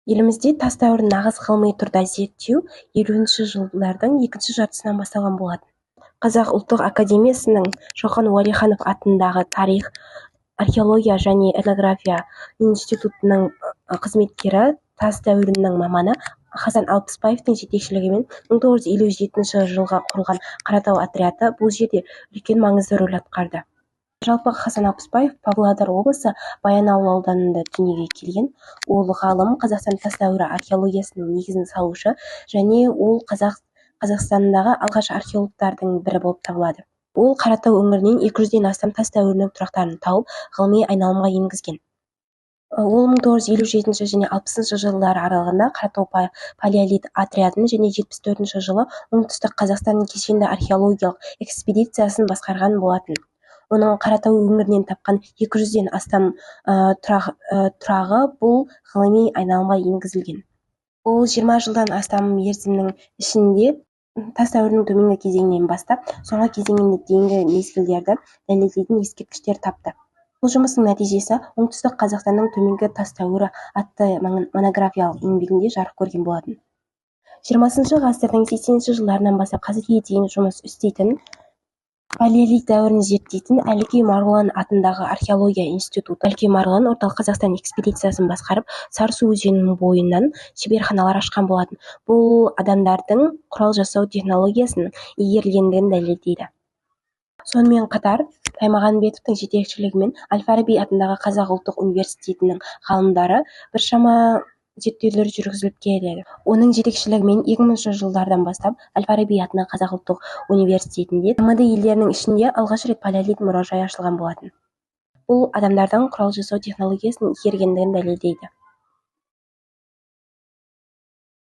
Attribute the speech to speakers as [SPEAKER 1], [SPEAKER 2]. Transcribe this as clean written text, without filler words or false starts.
[SPEAKER 1] Елімізде тас дәуірін нағыз ғылыми тұрда зерттеу 50-ші жылдардың екінші жартысынан басталған болатын. Қазақ ұлттық академиясының Шоқан Уәлиханов атындағы тарих, археология және этнография институтының қызметкері, тас дәуірінің маманы Хасан Алпысбаевтың жетекшілігімен 1957 жылға құрылған Қаратау отряды бұл жерде үлкен маңызды рөл атқарды. Жалпы Хасан Алпысбаев Павлодар облысы Баянауыл ауданында дүниеге келген. Ол ғалым, Қазақстан тас дәуірі археологиясының негізін салушы және ол Қазақстандағы алғаш археологтардың бірі болып табылады. Ол Қаратау өңірінен 200-ден астам тас дәуірінің тұрақтарын тауып, ғылыми айналымға енгізген. Ол 1957 және 60 жылдары аралығында Қаратау палеолит отрядын және 74 жылы оңтүстік Қазақстан кешенді археологиялық экспедициясын басқарған болатын. Оның Қаратау өңірінен тапқан 200-ден астам тұрағы бұл ғылыми айналымға енгізілген. Ол 20 жылдан астам мерзімнің ішінде тас дәуірінің төменгі кезеңінен бастап, соңғы кезеңіне дейінгі мезгілдерді дәлелдейтін ескерткіштер тапты. Бұл жұмыстың нәтижесі оңтүстік Қазақстанның төменгі тас дәуірі атты монографиялық еңбегінде жарық көрген болатын. 20 ғасырдың 80 жылдарынан бастап қазірге дейін жұмыс істейтін палеолит дәуірін зерттейтін Әлкей Марғұлан атындағы археология институты. Әлкей Марғұлан орталық Қазақстан экспедициясын басқарып, Сарысу өзенінің бойынан шеберханалар ашқан болатын. Бұл адамдардың құрал жасау технологиясының игерілгендігін дәлелдейді. Сонымен қатар, Таймағанбетовтың жетекшілігімен Әл-Фараби атындағы Қазақ ұлттық университетінің ғалымдары біршама зерттеулер жүргізіліп келеді. Оның жетекшілігімен 2000 жылдардан бастап Әл-Фараби атындағы Қазақ ұлттық университетінде тмд елдерінің ішінде алғаш рет палеолит мұражайы ашылған болатын. Бұл адамдардың құрал жасау технологиясының игергендігін дәлелдейді.